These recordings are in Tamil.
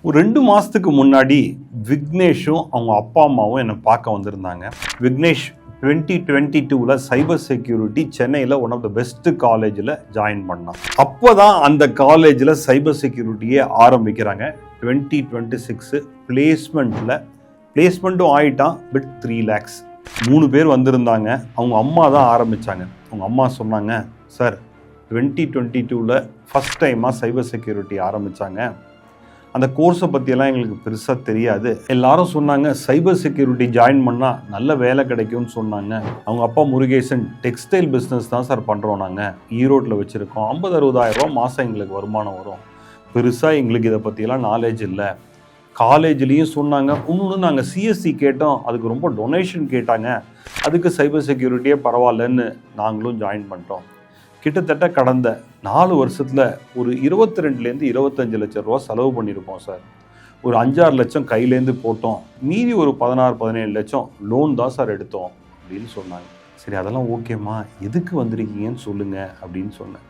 ஒரு 2 மாதத்துக்கு முன்னாடி விக்னேஷும் அவங்க அப்பா அம்மாவும் என்னை பார்க்க வந்திருந்தாங்க. விக்னேஷ் 2022 சைபர் செக்யூரிட்டி சென்னையில் ஒன் ஆஃப் த பெஸ்ட் காலேஜில் ஜாயின் பண்ணான். அப்போ தான் அந்த காலேஜில் சைபர் செக்யூரிட்டியே ஆரம்பிக்கிறாங்க. 2026 பிளேஸ்மெண்ட்டும் ஆகிட்டான். பட் 3 lakhs 3 பேர் வந்திருந்தாங்க. அவங்க அம்மா தான் ஆரம்பித்தாங்க. அவங்க அம்மா சொன்னாங்க, சார் 2022 ஃபஸ்ட் டைமாக சைபர் செக்யூரிட்டி ஆரம்பித்தாங்க. அந்த கோர்ஸை பற்றியெல்லாம் எங்களுக்கு பெருசாக தெரியாது. எல்லாரும் சொன்னாங்க சைபர் செக்யூரிட்டி ஜாயின் பண்ணால் நல்ல வேலை கிடைக்கும்னு சொன்னாங்க. அவங்க அப்பா முருகேசன் டெக்ஸ்டைல் பிஸ்னஸ் தான் சார் பண்ணுறோம், நாங்கள் ஈரோட்டில் வச்சுருக்கோம், 50-60 ரூபா மாதம் எங்களுக்கு வருமானம் வரும், பெருசாக எங்களுக்கு இதை பற்றியெல்லாம் நாலேஜ் இல்லை. காலேஜ்லேயும் சொன்னாங்க. இன்னொன்று நாங்கள் சிஎஸ்சி கேட்டோம், அதுக்கு ரொம்ப டொனேஷன் கேட்டாங்க, அதுக்கு சைபர் செக்யூரிட்டியே பரவாயில்லன்னு நாங்களும் ஜாயின் பண்ணிட்டோம். கிட்டத்தட்ட கடந்த 4 வருஷத்தில் ஒரு 22 to 25 லட்சம் ரூபா செலவு பண்ணியிருப்போம் சார். ஒரு 5-6 லட்சம் கையிலேருந்து போட்டோம், மீதி ஒரு 16-17 லட்சம் லோன் தான் சார் எடுத்தோம் அப்படின்னு சொன்னாங்க. சரி, அதெல்லாம் ஓகேம்மா, எதுக்கு வந்திருக்கீங்கன்னு சொல்லுங்கள் அப்படின்னு சொன்னேன்.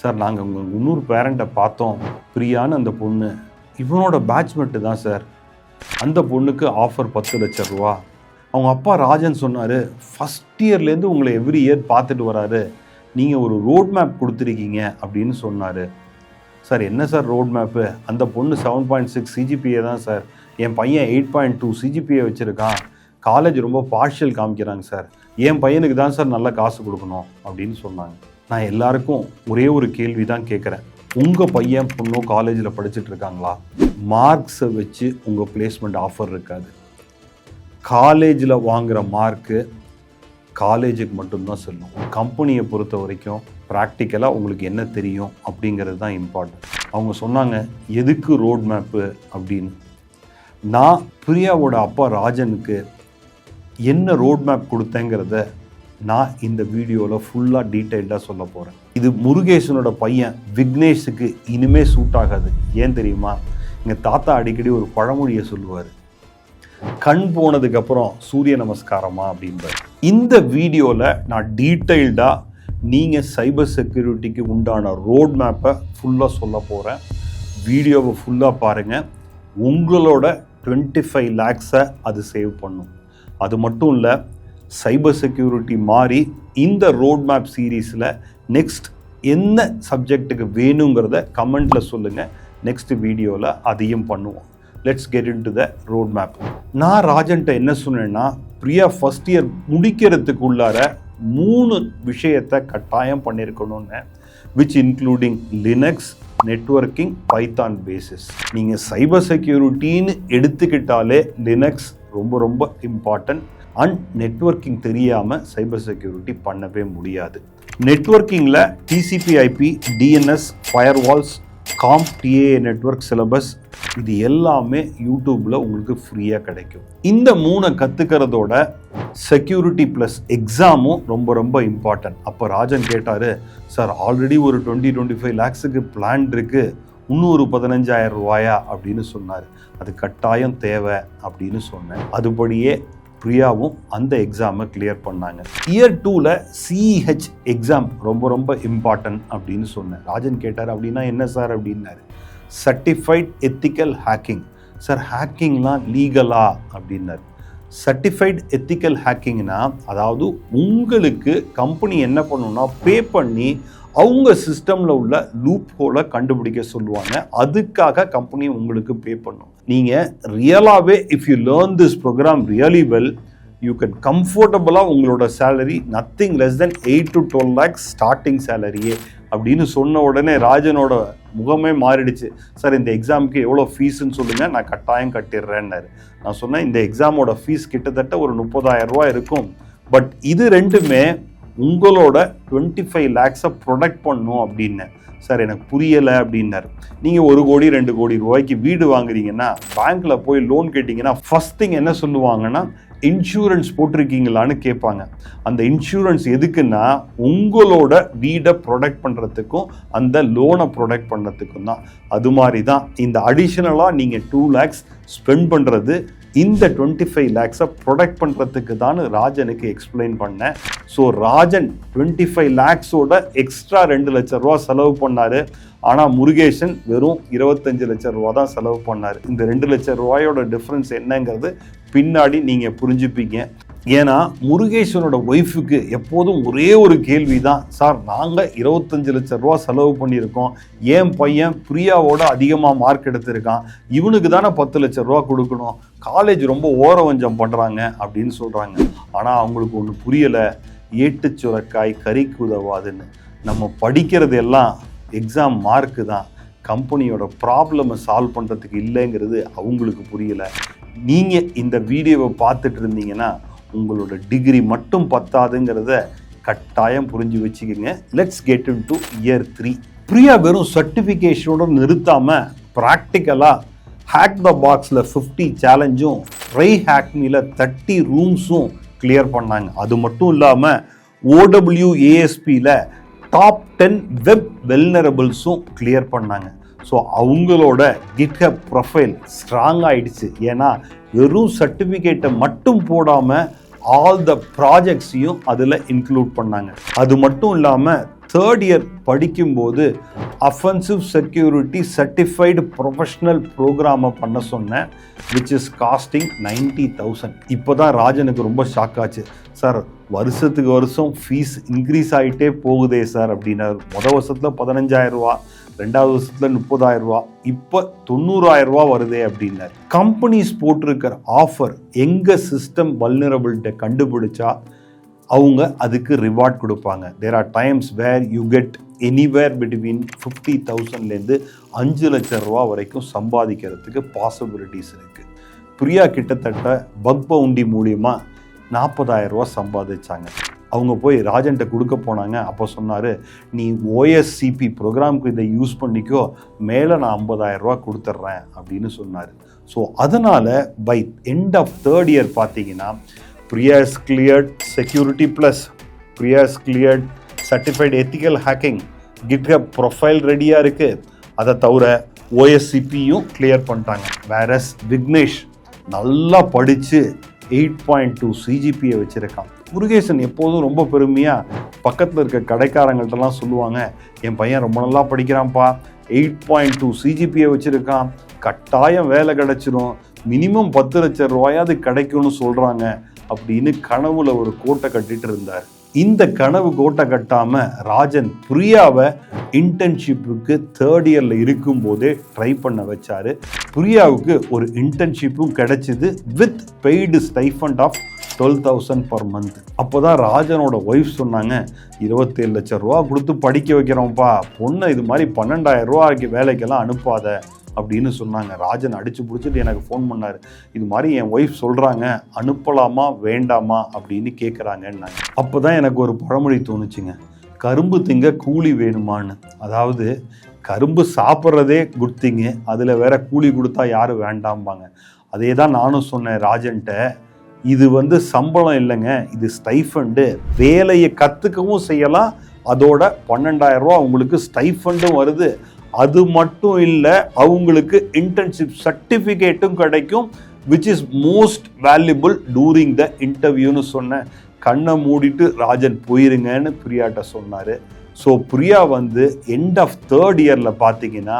சார், நாங்கள் உங்கள் இன்னொரு பேரண்ட்டை பார்த்தோம், பிரியான்னு அந்த பொண்ணு, இவனோட பேட்ச்மெண்ட்டு தான் சார். அந்த பொண்ணுக்கு ஆஃபர் 10 லட்சம் ரூபா. அவங்க அப்பா ராஜன் சொன்னார், ஃபஸ்ட் இயர்லேருந்து உங்களை எவ்ரி இயர் பார்த்துட்டு வராரு, நீங்கள் ஒரு ரோட் மேப் கொடுத்துருக்கீங்க அப்படின்னு சொன்னார். சார், என்ன சார் ரோட் மேப்பு? அந்த பொண்ணு 7.6 CGPA தான் சார், என் பையன் 8.2 CGPA வச்சுருக்கான், காலேஜ் ரொம்ப பார்ஷியல் காமிக்கிறாங்க சார், என் பையனுக்கு தான் சார் நல்ல காசு கொடுக்கணும் அப்படின்னு சொன்னாங்க. நான் எல்லாருக்கும் ஒரே ஒரு கேள்வி தான் கேட்குறேன், உங்கள் பையன் பொண்ணோ காலேஜில் படிச்சுட்டு இருக்காங்களா? மார்க்ஸை வச்சு உங்கள் பிளேஸ்மெண்ட் ஆஃபர் இருக்காது. காலேஜில் வாங்குகிற மார்க்கு காலேஜுக்கு மட்டும்தான் சொல்லும். கம்பெனியை பொறுத்த வரைக்கும் ப்ராக்டிக்கலாக உங்களுக்கு என்ன தெரியும் அப்படிங்கிறது தான் இம்பார்ட்டன்ட். அவங்க சொன்னாங்க, எதுக்கு ரோட் மேப்பு அப்படின்னு. நான் பிரியாவோட அப்பா ராஜனுக்கு என்ன ரோட் மேப் கொடுத்தேங்கிறத நான் இந்த வீடியோவில் ஃபுல்லாக டீட்டெயில்டாக சொல்ல போகிறேன். இது முருகேசனோட பையன் விக்னேஷுக்கு இனிமேல் சூட் ஆகாது. ஏன் தெரியுமா? எங்கள் தாத்தா அடிக்கடி ஒரு பழமொழியை சொல்லுவார், கண் போனதுக்கப்புறம் சூரிய நமஸ்காரமா அப்படின்பார். இந்த வீடியோவில் நான் டீட்டெயில்டாக நீங்கள் சைபர் செக்யூரிட்டிக்கு உண்டான ரோட் மேப்பை ஃபுல்லாக சொல்ல போகிறேன். வீடியோவை ஃபுல்லாக பாருங்கள். உங்களோட 25 lakhs அது சேவ் பண்ணும். அது மட்டும் இல்லை, சைபர் செக்யூரிட்டி மாறி இந்த ரோட் மேப் சீரீஸில் நெக்ஸ்ட் என்ன சப்ஜெக்ட்டுக்கு வேணுங்கிறத கமெண்ட்டில் சொல்லுங்கள். நெக்ஸ்ட் வீடியோவில் அதையும் பண்ணுவோம். Let's get in to the road map. நான் ராஜன்ட்ட என்ன சொன்னேன்னா, பிரியா ஃபஸ்ட் இயர் முடிக்கிறதுக்குள்ளார 3 விஷயத்தை கட்டாயம் பண்ணியிருக்கணும்னு, which including Linux, networking, Python basics. நீங்கள் சைபர் செக்யூரிட்டின்னு எடுத்துக்கிட்டாலே லினக்ஸ் ரொம்ப ரொம்ப இம்பார்ட்டன்ட். அண்ட் நெட்வொர்க்கிங் தெரியாமல் சைபர் செக்யூரிட்டி பண்ணவே முடியாது. நெட்வொர்க்கிங்கில் TCP/IP, DNS, ஃபயர்வால்ஸ், காம்ப், TAA நெட்வொர்க் சிலபஸ், இது எல்லாமே யூடியூப்பில் உங்களுக்கு ஃப்ரீயாக கிடைக்கும். இந்த 3 கற்றுக்கிறதோட செக்யூரிட்டி ப்ளஸ் எக்ஸாமும் ரொம்ப ரொம்ப இம்பார்ட்டன்ட். அப்போ ராஜன் கேட்டார், சார் ஆல்ரெடி ஒரு 20-25 lakhsக்கு பிளான் இருக்குது, இன்னொரு 15,000 ரூபாயா அப்படின்னு சொன்னார். அது கட்டாயம் தேவை அப்படின்னு சொன்னேன். அதுபடியே பிரியாவும் அந்த எக்ஸாமை கிளியர் பண்ணாங்க. இயர் 2ல் CEH எக்ஸாம் ரொம்ப ரொம்ப இம்பார்ட்டன்ட் அப்படின்னு சொன்னேன். ராஜன் கேட்டார், அப்படின்னா என்ன சார் அப்படின்னாரு. Certified ethical hacking. சார், ஹேக்கிங்லாம் லீகலா அப்படின்னாரு. சர்டிஃபைட் எத்திக்கல் ஹேக்கிங்னா, அதாவது உங்களுக்கு கம்பெனி என்ன பண்ணணும்னா பே பண்ணி அவங்க சிஸ்டமில் உள்ள லூப் ஹோலை கண்டுபிடிக்க சொல்லுவாங்க. அதுக்காக கம்பெனி உங்களுக்கு பே பண்ணும். நீங்கள் ரியலாகவே if you learn this program really well, you can கம்ஃபர்டபுளாக உங்களோட salary nothing less then 8 to 12 lakhs starting சேலரியே அப்படின்னு சொன்ன உடனே ராஜனோட முகமே மாறிடுச்சு. சார், இந்த எக்ஸாமுக்கு எவ்வளோ ஃபீஸுன்னு சொல்லுங்கள், நான் கட்டாயம் கட்டிடுறேன்னாரு. நான் சொன்னேன், இந்த எக்ஸாமோட ஃபீஸ் கிட்டத்தட்ட ஒரு 30,000 ரூபா இருக்கும். பட் இது ரெண்டுமே உங்களோட 25 lakhs ப்ரொடக்ட் பண்ணும் அப்படின்னு. சார், எனக்கு புரியலை அப்படின்னாரு. நீங்கள் 1 கோடி 2 கோடி ரூபாய்க்கு வீடு வாங்குறீங்கன்னா, பேங்க்கில் போய் லோன் கேட்டிங்கன்னா ஃபஸ்ட் திங் என்ன சொல்லுவாங்கன்னா, இன்சூரன்ஸ் போட்டிருக்கீங்களான்னு கேட்பாங்க. அந்த இன்சூரன்ஸ் எதுக்குன்னா உங்களோட வீடை ப்ரொடெக்ட் பண்ணுறதுக்கும் அந்த லோனை ப்ரொடெக்ட் பண்ணுறதுக்கும் தான். அது மாதிரி தான் இந்த அடிஷ்னலாக நீங்கள் 2 lakhs ஸ்பெண்ட் பண்ணுறது இந்த 25 lakhs ப்ரொடெக்ட் பண்ணுறதுக்கு தான் ராஜனுக்கு எக்ஸ்பிளைன் பண்ணேன். ஸோ ராஜன் 25 lakhs எக்ஸ்ட்ரா 2 லட்சம் ரூபா செலவு பண்ணார். ஆனால் முருகேசன் வெறும் 25 லட்சம் ரூபா தான் செலவு பண்ணார். இந்த 2 லட்சம் ரூபாயோட டிஃப்ரென்ஸ் என்னங்கிறது பின்னாடி நீங்கள் புரிஞ்சுப்பீங்க. ஏன்னா முருகேசனோட ஒய்ஃபுக்கு எப்போதும் ஒரே ஒரு கேள்வி தான், சார் நாங்கள் 25 லட்சம் ரூபா செலவு பண்ணியிருக்கோம், என் பையன் பிரியாவோட அதிகமாக மார்க் எடுத்திருக்கான், இவனுக்கு தானே 10 லட்சம் ரூபா கொடுக்கணும், காலேஜ் ரொம்ப ஓரவஞ்சம் பண்ணுறாங்க அப்படின்னு சொல்கிறாங்க. ஆனால் அவங்களுக்கு ஒன்று புரியலை, ஏட்டு சுரக்காய் கறிக்கு உதவாதுன்னு. நம்ம படிக்கிறது எல்லாம் எக்ஸாம் மார்க்கு தான், கம்பெனியோட ப்ராப்ளமை சால்வ் பண்ணுறதுக்கு இல்லைங்கிறது அவங்களுக்கு புரியலை. நீங்கள் இந்த வீடியோவை பார்த்துட்டு இருந்தீங்கன்னா உங்களோட டிகிரி மட்டும் பத்தாதுங்கிறத கட்டாயம் புரிஞ்சு வச்சுக்கோங்க. Let's get in to year 3. Priya வெறும் சர்டிஃபிகேஷனோட நிறுத்தாமல் ப்ராக்டிக்கலாக ஹேக் த பாக்ஸில் 50 சேலஞ்சும் ட்ரை ஹேக்மியில் 30 ரூம்ஸும் கிளியர் பண்ணாங்க. அது மட்டும் இல்லாமல் OWASPயில் டாப் 10 வெப் வெல்னரபிள்ஸும் கிளியர் பண்ணாங்க. ஸோ அவங்களோட GitHub ப்ரொஃபைல் ஸ்ட்ராங் ஆகிடுச்சு. ஏன்னா வெறும் சர்டிஃபிகேட்டை மட்டும் போடாமல் ஆல் த ப்ராஜெக்ட்ஸையும் அதில் இன்க்ளூட் பண்ணாங்க. அது மட்டும் இல்லாமல் 3rd இயர் படிக்கும்போது அஃபென்சிவ் செக்யூரிட்டி சர்டிஃபைடு ப்ரொஃபஷ்னல் ப்ரோக்ராமை பண்ண சொன்னேன், விச் இஸ் காஸ்டிங் 90,000. இப்போ தான் ராஜனுக்கு ரொம்ப ஷாக் ஆச்சு. சார் வருஷத்துக்கு வருஷம் ஃபீஸ் இன்க்ரீஸ் ஆகிட்டே போகுதே சார் அப்படின்னாரு. வருஷத்தில் 15,000 ரூபா, 2வது வருஷத்தில் 30,000 ரூபா, இப்போ 90,000 ரூபா வருதே அப்படின்னாரு. கம்பெனிஸ் போட்டிருக்கிற ஆஃபர் எங்கே சிஸ்டம் வல்னரபிலிட்டி கண்டுபிடிச்சா அவங்க அதுக்கு ரிவார்ட் கொடுப்பாங்க. There are times where you get anywhere between 50,000லேருந்து 5 லட்சம் ரூபா வரைக்கும் சம்பாதிக்கிறதுக்கு பாசிபிலிட்டிஸ் இருக்குது. பிரியா கிட்டத்தட்ட பக் பவுண்டி மூலியமாக 40,000 ரூபா சம்பாதிச்சாங்க. அவங்க போய் ராஜன்ட்ட கொடுக்க போனாங்க. அப்போ சொன்னார், நீ OSCP ப்ரோக்ராமுக்கு இதை யூஸ் பண்ணிக்கோ, மேலே நான் 50,000 ரூபா கொடுத்துட்றேன் அப்படின்னு சொன்னார். ஸோ அதனால் by end of 3rd year பார்த்தீங்கன்னா Priya is cleared Security Plus, Priya is cleared Certified Ethical Hacking, GitHub profile ரெடியாக இருக்குது. அதை தவிர OSCPயும் கிளியர் பண்ணிட்டாங்க. வேறஸ் விக்னேஷ் நல்லா படித்து 8.2 CGPA வச்சுருக்கான். முருகேசன் எப்போதும் ரொம்ப பெருமையாக பக்கத்தில் இருக்க கடைக்காரங்கள்ட்டலாம் சொல்லுவாங்க, என் பையன் ரொம்ப நல்லா படிக்கிறான்ப்பா, 8.2 CGPA வச்சுருக்கான், கட்டாயம் வேலை கிடச்சிரும், மினிமம் 10 லட்சம் ரூபாயாவது கிடைக்கும்னு சொல்கிறாங்க அப்படின்னு கனவுல ஒரு கோட்டை கட்டிட்டு இருந்தார். இந்த கனவு கோட்டை கட்டாம ராஜன் பிரியாவை இன்டர்ன்ஷிப்புக்கு 3rd இயர்ல இருக்கும் போதே ட்ரை பண்ண வச்சாரு. பிரியாவுக்கு ஒரு இன்டர்ன்ஷிப்பும் கிடைச்சிது with paid stipend of 12,000 per month. அப்போதான் ராஜனோட ஒய்ஃப் சொன்னாங்க, 27 லட்சம் ரூபா கொடுத்து படிக்க வைக்கிறோம்ப்பா, பொண்ணை இது மாதிரி 12,000 ரூபாய்க்கு வேலைக்கெல்லாம் அனுப்பாத அப்படின்னு சொன்னாங்க. ராஜன் அடிச்சு பிடிச்சிட்டு எனக்கு ஃபோன் பண்ணார், இது மாதிரி என் ஒய்ஃப் சொல்கிறாங்க, அனுப்பலாமா வேண்டாமா அப்படின்னு கேட்குறாங்கன்னாங்க. அப்போ தான் எனக்கு ஒரு பழமொழி தோணுச்சுங்க, கரும்பு திங்க கூலி வேணுமான்னு. அதாவது கரும்பு சாப்பிட்றதே குட் திங்கு, அதில் வேற கூலி கொடுத்தா யாரும் வேண்டாம்பாங்க. அதே தான் நானும் சொன்னேன் ராஜன்ட்ட, இது சம்பளம் இல்லைங்க, இது ஸ்டைஃபண்டு, வேலையை கற்றுக்கவும் செய்யலாம், அதோட 12,000 ரூபா உங்களுக்கு ஸ்டைஃபண்டும் வருது, அது மட்டும் இல்லை அவங்களுக்கு இன்டர்ன்ஷிப் சர்டிஃபிகேட்டும் கிடைக்கும், which is most valuable during the இன்டர்வியூன்னு சொன்னேன். கண்ணை மூடிட்டு ராஜன் போயிருங்கன்னு பிரியாட்ட சொன்னார். So Priya end of 3rd இயரில் பார்த்தீங்கன்னா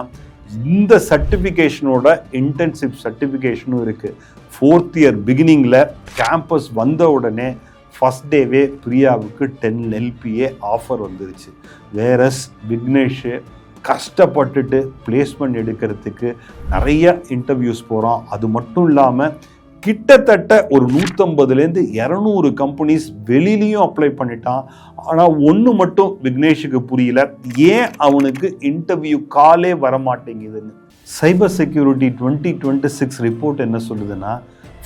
இந்த சர்டிஃபிகேஷனோட இன்டர்ன்ஷிப் சர்டிஃபிகேஷனும் இருக்குது. 4th இயர் பிகினிங்கில் கேம்பஸ் வந்த உடனே ஃபஸ்ட் டேவே பிரியாவுக்கு 10 LPA ஆஃபர் வந்துருச்சு. வேறஸ் விக்னேஷ் கஷ்டப்பட்டுட்டு பிளேஸ்மெண்ட் எடுக்கிறதுக்கு நிறைய இன்டர்வியூஸ் போகிறோம். அது மட்டும் இல்லாமல் கிட்டத்தட்ட ஒரு 150லேருந்து 200 கம்பெனிஸ் வெளியிலையும் அப்ளை பண்ணிட்டான். ஆனால் ஒன்று மட்டும் விக்னேஷுக்கு புரியல, ஏன் அவனுக்கு இன்டர்வியூ காலே வரமாட்டேங்குதுன்னு. சைபர் செக்யூரிட்டி 2026 ரிப்போர்ட் என்ன சொல்லுதுன்னா,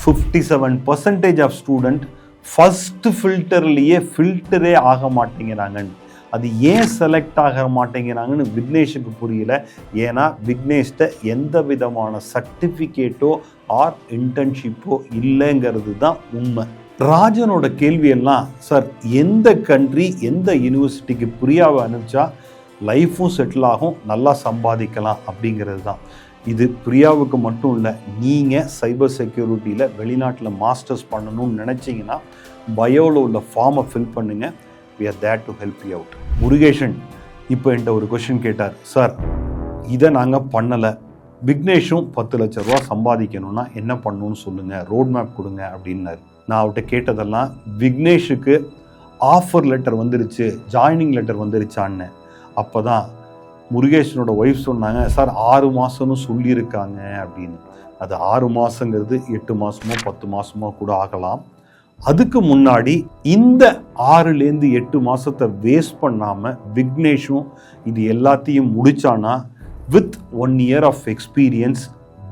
57% ஆஃப் ஸ்டூடெண்ட் ஃபஸ்ட்டு ஃபில்டர்லேயே ஃபில்டரே ஆக மாட்டேங்கிறாங்கன்னு. அது ஏன் செலக்ட் ஆக மாட்டேங்கிறாங்கன்னு விக்னேஷுக்கு புரியல. ஏன்னா விக்னேஷ்ட எந்த விதமான சர்டிஃபிகேட்டோ ஆர் இன்டர்ன்ஷிப்போ இல்லைங்கிறது தான் உண்மை. ராஜனோட கேள்வியெல்லாம், சார் எந்த கண்ட்ரி எந்த யூனிவர்சிட்டிக்கு பிரியாவை அனுப்பிச்சா லைஃப்பும் செட்டில் ஆகும், நல்லா சம்பாதிக்கலாம் அப்படிங்கிறது தான். இது பிரியாவுக்கு மட்டும் இல்லை, நீங்கள் சைபர் செக்யூரிட்டியில் வெளிநாட்டில் மாஸ்டர்ஸ் பண்ணணும்னு நினச்சிங்கன்னா பயோவில் உள்ள ஃபார்மை ஃபில் பண்ணுங்கள். we are there to help you out. Murugesan இப்போ என்கிட்ட ஒரு கொஷின் கேட்டார், சார் இதை நாங்கள் பண்ணலை, விக்னேஷும் 10 லட்ச ரூபா சம்பாதிக்கணும்னா என்ன பண்ணணும்னு சொல்லுங்கள், ரோட் மேப் கொடுங்க அப்படின்னாரு. நான் அவர்கிட்ட கேட்டதெல்லாம் விக்னேஷுக்கு ஆஃபர் லெட்டர் வந்துருச்சு, ஜாயினிங் லெட்டர் வந்துருச்சான்னு. அப்போ தான் முருகேஷனோட ஒய்ஃப் சொன்னாங்க, சார் 6 மாதம்னு சொல்லியிருக்காங்க அப்படின்னு. அது 6 மாதங்கிறது 8 மாதமோ 10 மாதமோ கூட ஆகலாம். அதுக்கு முன்னாடி இந்த 6லேருந்து 8 மாதத்தை வேஸ்ட் பண்ணாமல் விக்னேஷும் இது எல்லாத்தையும் முடித்தானா வித் 1 year ஆஃப் எக்ஸ்பீரியன்ஸ்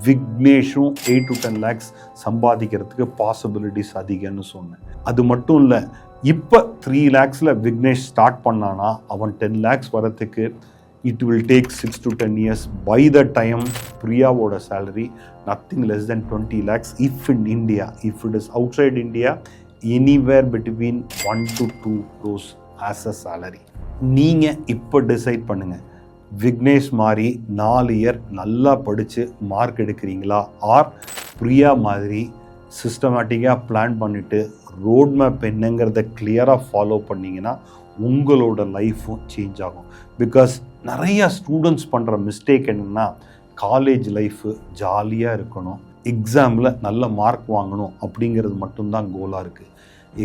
விக்னேஷும் 8 to 10 lakhs சம்பாதிக்கிறதுக்கு பாசிபிலிட்டிஸ் அதிகம்னு சொன்னேன். அது மட்டும் இல்லை, இப்போ 3 lakhsல விக்னேஷ் ஸ்டார்ட் பண்ணானா அவன் 10 lakhs வரத்துக்கு it will take 6 to 10 years. By the time பிரியாவோட salary nothing less than 20 lakhs if in India. If it is outside India, anywhere between 1 to 2 crores as a salary. நீங்கள் இப்போ டிசைட் பண்ணுங்கள், விக்னேஷ் மாதிரி 4 year நல்லா படித்து மார்க் எடுக்கிறீங்களா, ஆர் பிரியா மாதிரி சிஸ்டமேட்டிக்காக பிளான் பண்ணிவிட்டு ரோட் மேப் என்னங்கிறத கிளியராக ஃபாலோ பண்ணிங்கன்னா உங்களோட லைஃப்பும் சேஞ்ச் ஆகும். பிகாஸ் நிறையா ஸ்டூடெண்ட்ஸ் பண்ணுற மிஸ்டேக் என்னென்னா, காலேஜ் லைஃபு ஜாலியாக இருக்கணும், எக்ஸாமில் நல்ல மார்க் வாங்கணும் அப்படிங்கிறது மட்டும்தான் கோலாக இருக்குது.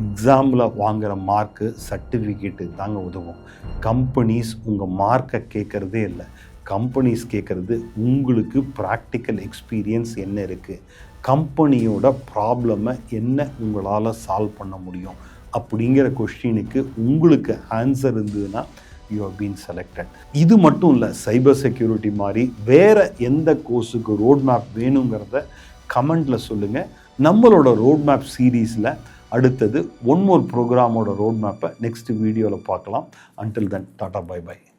எக்ஸாமில் வாங்குகிற மார்க்கு சர்டிஃபிகேட்டு தாங்க உதவும். கம்பெனிஸ் உங்கள் மார்க்கை கேட்குறதே இல்லை, கம்பெனிஸ் கேட்குறது உங்களுக்கு ப்ராக்டிக்கல் எக்ஸ்பீரியன்ஸ் என்ன இருக்குது, கம்பெனியோட ப்ராப்ளமை என்ன உங்களால் சால்வ் பண்ண முடியும் அப்படிங்கிற கொஸ்டினுக்கு உங்களுக்கு ஆன்சர் இருந்ததுன்னா யூ ஹவ் பீன் செலக்டட். இது மட்டும் இல்லை, சைபர் செக்யூரிட்டி மாதிரி வேறு எந்த கோர்ஸுக்கு ரோட் மேப் வேணுங்கிறத கமெண்டில் சொல்லுங்கள். நம்மளோட ரோட் மேப் சீரீஸில் அடுத்தது 1 more ப்ரோக்ராமோட ரோட் மேப்பை நெக்ஸ்ட் வீடியோவில் பார்க்கலாம். Until then tata bye by.